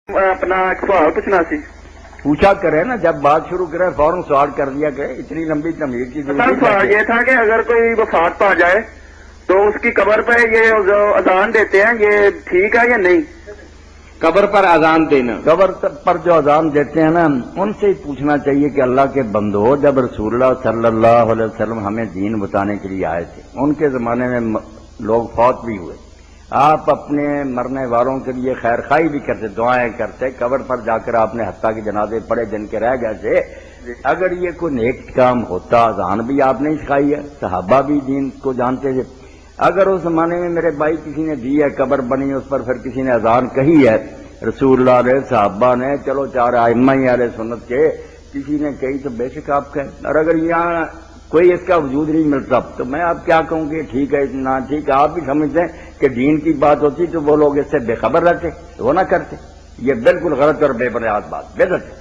اپنا ایک سوال پوچھنا سی. پوچھا کرے نا، جب بات شروع کرے فوراً سوال کر دیا کرے، اتنی لمبی تمہید کی ضرورت. سوال یہ تھا کہ اگر کوئی وفات پا جائے تو اس کی قبر پہ یہ جو اذان دیتے ہیں یہ ٹھیک ہے یا نہیں؟ قبر پر اذان دینا، قبر پر جو اذان دیتے ہیں نا، ان سے ہی پوچھنا چاہیے کہ اللہ کے بندو، جب رسول اللہ صلی اللہ علیہ وسلم ہمیں دین بتانے کے لیے آئے تھے، ان کے زمانے میں لوگ فوت بھی ہوئے، آپ اپنے مرنے والوں کے لیے خیر خواہی بھی کرتے، دعائیں کرتے، قبر پر جا کر آپ نے حتیٰ کے جنازے پڑھے جن کے رہ گئے تھے. اگر یہ کوئی نیک کام ہوتا، اذان بھی آپ نے سکھائی ہے، صحابہ بھی دین کو جانتے تھے. اگر اس زمانے میں میرے بھائی کسی نے دی ہے، قبر بنی، اس پر پھر کسی نے اذان کہی ہے، رسول اللہ علیہ صحابہ نے، چلو چار ائمہ ہی اہل سنت کے، کسی نے کہی تو بے شک آپ کہیں. اور اگر یہاں کوئی اس کا وجود نہیں ملتا تو میں آپ کیا کہوں گی ٹھیک ہے نہ ٹھیک ہے. آپ بھی سمجھتے ہیں کہ دین کی بات ہوتی تو وہ لوگ اس سے بے خبر رہتے، وہ نہ کرتے. یہ بالکل غلط اور بے بنیاد بات، بدعت ہے.